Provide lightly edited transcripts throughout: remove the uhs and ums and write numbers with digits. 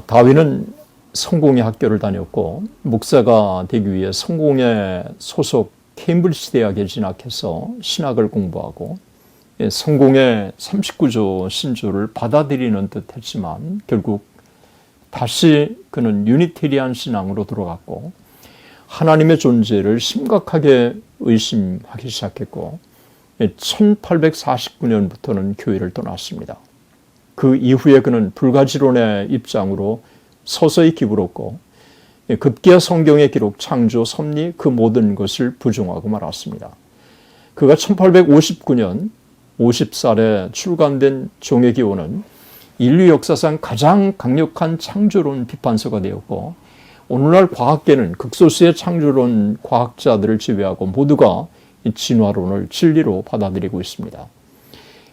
다윈은 성공의 학교를 다녔고 목사가 되기 위해 성공의 소속 케임브리지 대학에 진학해서 신학을 공부하고 성공의 39조 신조를 받아들이는 듯 했지만 결국 다시 그는 유니테리안 신앙으로 돌아갔고 하나님의 존재를 심각하게 의심하기 시작했고 1849년부터는 교회를 떠났습니다. 그 이후에 그는 불가지론의 입장으로 서서히 기울었고 급기야 성경의 기록, 창조, 섭리 그 모든 것을 부정하고 말았습니다. 그가 1859년 50살에 출간된 종의 기호는 인류 역사상 가장 강력한 창조론 비판서가 되었고 오늘날 과학계는 극소수의 창조론 과학자들을 제외하고 모두가 진화론을 진리로 받아들이고 있습니다.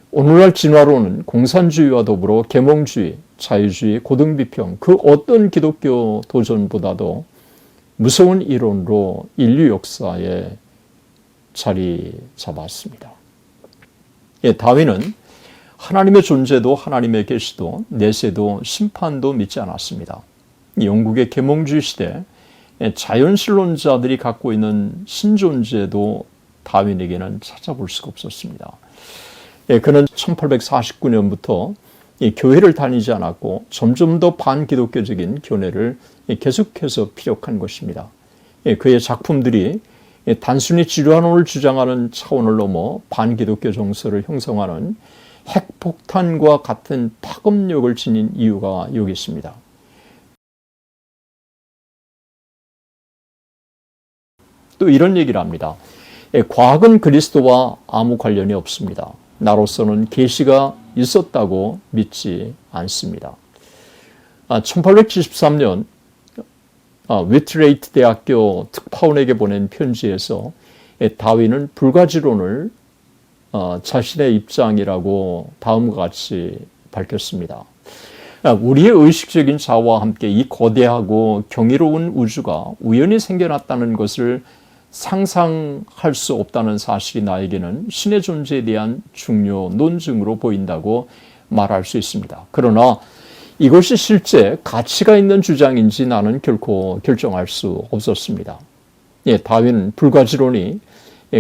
오늘날 진화론은 공산주의와 더불어 계몽주의, 자유주의, 고등비평 그 어떤 기독교 도전보다도 무서운 이론으로 인류 역사에 자리 잡았습니다. 다윈은 하나님의 존재도 하나님의 계시도 내세도 심판도 믿지 않았습니다. 영국의 계몽주의 시대 자연신론자들이 갖고 있는 신존재도 다윈에게는 찾아볼 수가 없었습니다. 그는 1849년부터 교회를 다니지 않았고 점점 더 반기독교적인 견해를 계속해서 피력한 것입니다. 그의 작품들이 단순히 진화론을 주장하는 차원을 넘어 반기독교 정서를 형성하는 핵폭탄과 같은 파급력을 지닌 이유가 여기 있습니다. 또 이런 얘기를 합니다. 과학은 그리스도와 아무 관련이 없습니다. 나로서는 계시가 있었다고 믿지 않습니다. 1873년 위트레이트 대학교 특파원에게 보낸 편지에서 다윈은 불가지론을 자신의 입장이라고 다음과 같이 밝혔습니다. 우리의 의식적인 자아와 함께 이 거대하고 경이로운 우주가 우연히 생겨났다는 것을 상상할 수 없다는 사실이 나에게는 신의 존재에 대한 중요 논증으로 보인다고 말할 수 있습니다. 그러나 이것이 실제 가치가 있는 주장인지 나는 결코 결정할 수 없었습니다. 다윈은 불가지론이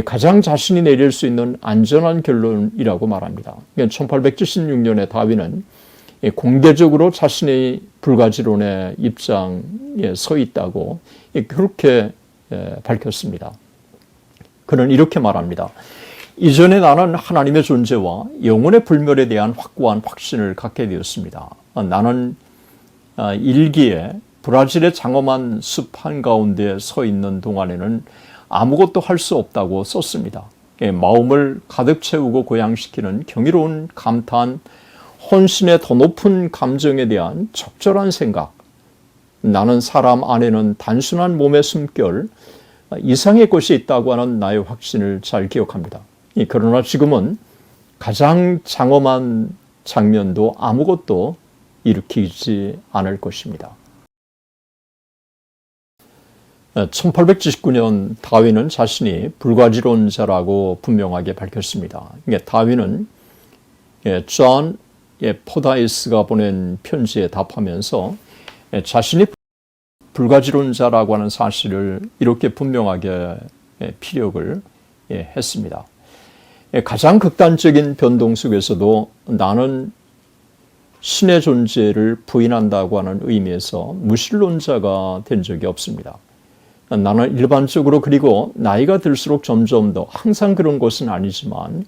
가장 자신이 내릴 수 있는 안전한 결론이라고 말합니다. 1876년에 다윈은 공개적으로 자신의 불가지론의 입장에 서 있다고 그렇게 밝혔습니다. 그는 이렇게 말합니다. 이전에 나는 하나님의 존재와 영혼의 불멸에 대한 확고한 확신을 갖게 되었습니다. 나는 일기에 브라질의 장엄한 숲 한가운데 서 있는 동안에는 아무것도 할 수 없다고 썼습니다. 마음을 가득 채우고 고양시키는 경이로운 감탄, 혼신의 더 높은 감정에 대한 적절한 생각, 나는 사람 안에는 단순한 몸의 숨결, 이상의 것이 있다고 하는 나의 확신을 잘 기억합니다. 그러나 지금은 가장 장엄한 장면도 아무것도 일으키지 않을 것입니다. 1879년 다윈은 자신이 불가지론자라고 분명하게 밝혔습니다. 다윈은 존 포다이스가 보낸 편지에 답하면서 자신이 불가지론자라고 하는 사실을 이렇게 분명하게 피력을 했습니다. 가장 극단적인 변동 속에서도 나는 신의 존재를 부인한다고 하는 의미에서 무신론자가 된 적이 없습니다. 나는 일반적으로 그리고 나이가 들수록 점점 더 항상 그런 것은 아니지만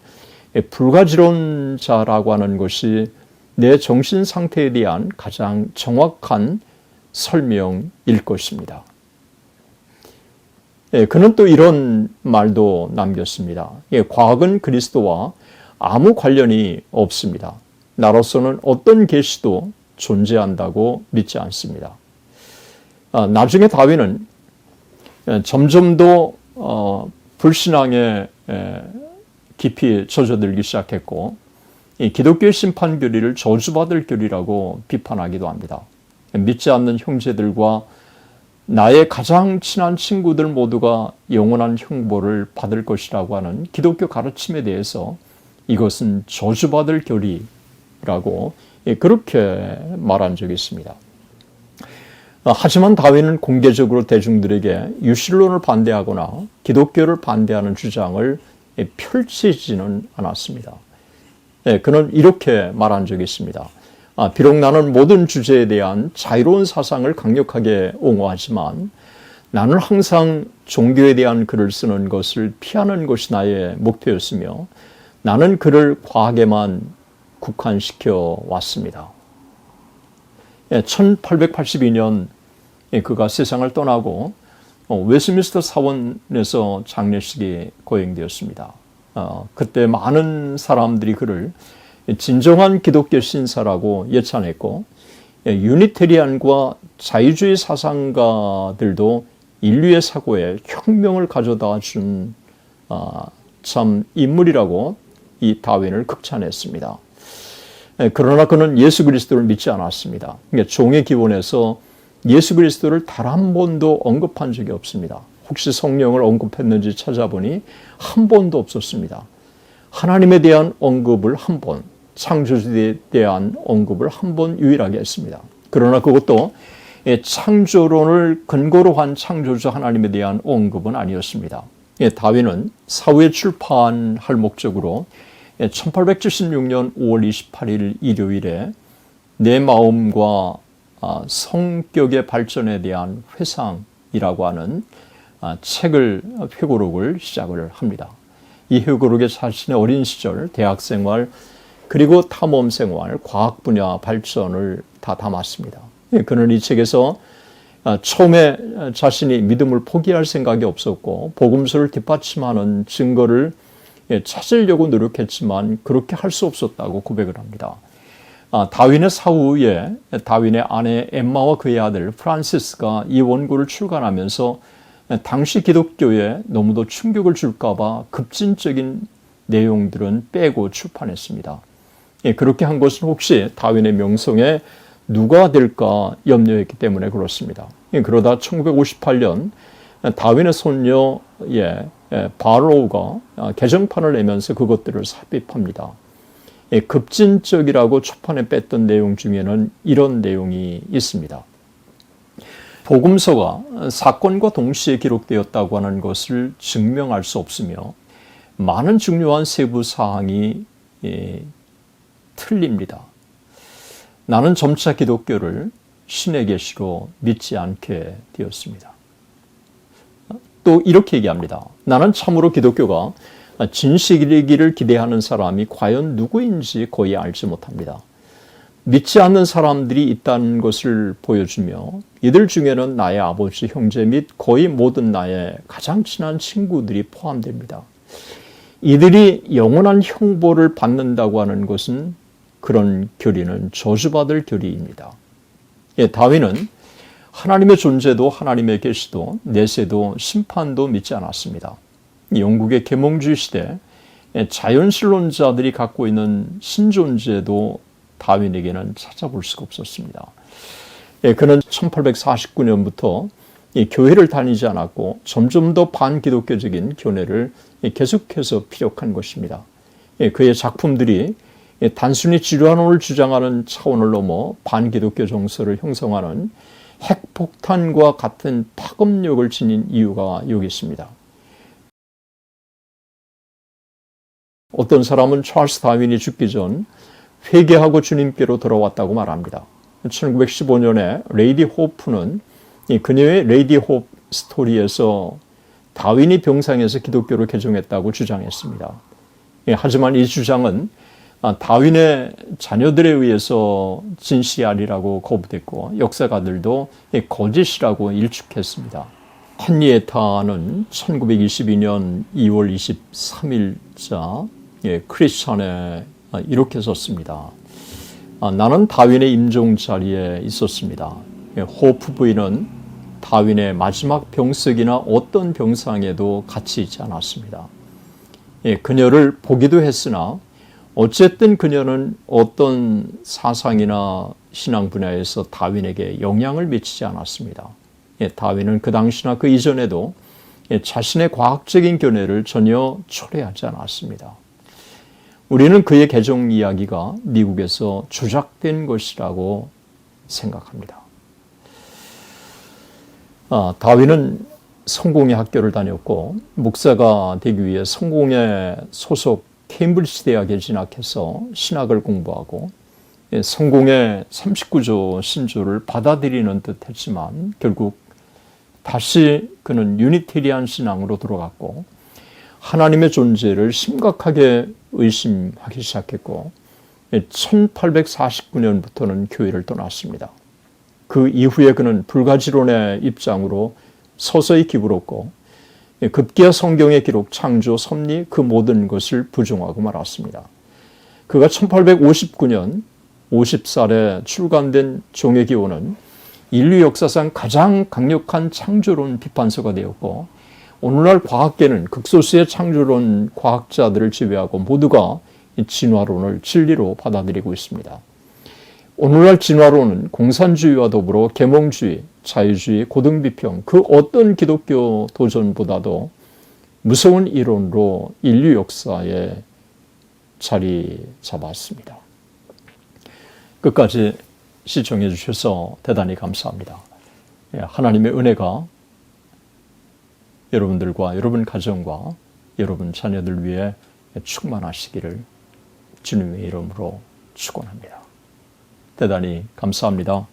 불가지론자라고 하는 것이 내 정신 상태에 대한 가장 정확한 설명일 것입니다. 그는 또 이런 말도 남겼습니다. 과학은 그리스도와 아무 관련이 없습니다. 나로서는 어떤 계시도 존재한다고 믿지 않습니다. 나중에 다윈은 점점 더 불신앙에 깊이 젖어들기 시작했고 기독교의 심판 교리를 저주받을 교리라고 비판하기도 합니다. 믿지 않는 형제들과 나의 가장 친한 친구들 모두가 영원한 형벌을 받을 것이라고 하는 기독교 가르침에 대해서 이것은 저주받을 교리라고 그렇게 말한 적이 있습니다. 하지만 다윈은 공개적으로 대중들에게 유신론을 반대하거나 기독교를 반대하는 주장을 펼치지는 않았습니다. 그는 이렇게 말한 적이 있습니다. 비록 나는 모든 주제에 대한 자유로운 사상을 강력하게 옹호하지만 나는 항상 종교에 대한 글을 쓰는 것을 피하는 것이 나의 목표였으며 나는 글을 과학에만 국한시켜 왔습니다. 1882년 그가 세상을 떠나고 웨스트민스터 사원에서 장례식이 거행되었습니다. 그때 많은 사람들이 그를 진정한 기독교 신사라고 예찬했고 유니테리안과 자유주의 사상가들도 인류의 사고에 혁명을 가져다 준 참 인물이라고 이 다윈을 극찬했습니다. 그러나 그는 예수 그리스도를 믿지 않았습니다. 종의 기원에서 예수 그리스도를 단 한 번도 언급한 적이 없습니다. 혹시 성령을 언급했는지 찾아보니 한 번도 없었습니다. 하나님에 대한 언급을 한 번, 창조주에 대한 언급을 한 번 유일하게 했습니다. 그러나 그것도 창조론을 근거로 한 창조주 하나님에 대한 언급은 아니었습니다. 다윈은 사후에 출판할 목적으로 1876년 5월 28일 일요일에 내 마음과 성격의 발전에 대한 회상이라고 하는 책을, 회고록을 시작을 합니다. 이 회고록에 자신의 어린 시절, 대학생활, 그리고 탐험생활, 과학 분야 발전을 다 담았습니다. 그는 이 책에서 처음에 자신이 믿음을 포기할 생각이 없었고 복음서를 뒷받침하는 증거를 찾으려고 노력했지만 그렇게 할 수 없었다고 고백을 합니다. 다윈의 사후에 다윈의 아내 엠마와 그의 아들 프란시스가 이 원고를 출간하면서 당시 기독교에 너무도 충격을 줄까 봐 급진적인 내용들은 빼고 출판했습니다. 그렇게 한 것은 혹시 다윈의 명성에 누가 될까 염려했기 때문에 그렇습니다. 그러다 1958년 다윈의 손녀 바로우가 개정판을 내면서 그것들을 삽입합니다. 급진적이라고 초판에 뺐던 내용 중에는 이런 내용이 있습니다. 복음서가 사건과 동시에 기록되었다고 하는 것을 증명할 수 없으며 많은 중요한 세부 사항이 틀립니다. 나는 점차 기독교를 신의 계시로 믿지 않게 되었습니다. 또 이렇게 얘기합니다. 나는 참으로 기독교가 진실이기를 기대하는 사람이 과연 누구인지 거의 알지 못합니다. 믿지 않는 사람들이 있다는 것을 보여주며 이들 중에는 나의 아버지, 형제 및 거의 모든 나의 가장 친한 친구들이 포함됩니다. 이들이 영원한 형벌을 받는다고 하는 것은 그런 교리는 저주받을 교리입니다. 다윈은 하나님의 존재도 하나님의 계시도 내세도 심판도 믿지 않았습니다. 영국의 계몽주의 시대 자연신론자들이 갖고 있는 신존재도 다윈에게는 찾아볼 수가 없었습니다. 그는 1849년부터 교회를 다니지 않았고 점점 더 반기독교적인 견해를 계속해서 피력한 것입니다. 그의 작품들이 단순히 지루한론을 주장하는 차원을 넘어 반기독교 정서를 형성하는 핵폭탄과 같은 파급력을 지닌 이유가 여기 있습니다. 어떤 사람은 찰스 다윈이 죽기 전 회개하고 주님께로 돌아왔다고 말합니다. 1915년에 레이디 호프는 그녀의 레이디 호프 스토리에서 다윈이 병상에서 기독교를 개종했다고 주장했습니다. 하지만 이 주장은 다윈의 자녀들에 의해서 진시알이라고 거부됐고 역사가들도 거짓이라고 일축했습니다. 헨리에타는 1922년 2월 23일자 크리스천에 이렇게 썼습니다. 나는 다윈의 임종 자리에 있었습니다. 호프 부인은 다윈의 마지막 병석이나 어떤 병상에도 같이 있지 않았습니다. 그녀를 보기도 했으나 어쨌든 그녀는 어떤 사상이나 신앙 분야에서 다윈에게 영향을 미치지 않았습니다. 다윈은 그 당시나 그 이전에도 자신의 과학적인 견해를 전혀 초래하지 않았습니다. 우리는 그의 개종 이야기가 미국에서 조작된 것이라고 생각합니다. 다윈은 성공의 학교를 다녔고 목사가 되기 위해 성공의 소속 케임브리지 대학에 진학해서 신학을 공부하고 성공의 39조 신조를 받아들이는 듯 했지만 결국 다시 그는 유니테리안 신앙으로 돌아갔고 하나님의 존재를 심각하게 의심하기 시작했고 1849년부터는 교회를 떠났습니다. 그 이후에 그는 불가지론의 입장으로 서서히 기울었고 급기야 성경의 기록, 창조, 섭리 그 모든 것을 부정하고 말았습니다. 그가 1859년 50살에 출간된 종의 기호는 인류 역사상 가장 강력한 창조론 비판서가 되었고 오늘날 과학계는 극소수의 창조론 과학자들을 제외하고 모두가 진화론을 진리로 받아들이고 있습니다. 오늘날 진화론은 공산주의와 더불어 계몽주의, 자유주의, 고등비평 그 어떤 기독교 도전보다도 무서운 이론으로 인류 역사에 자리 잡았습니다. 끝까지 시청해 주셔서 대단히 감사합니다. 하나님의 은혜가 여러분들과 여러분 가정과 여러분 자녀들 위해 충만하시기를 주님의 이름으로 축원합니다. 대단히 감사합니다.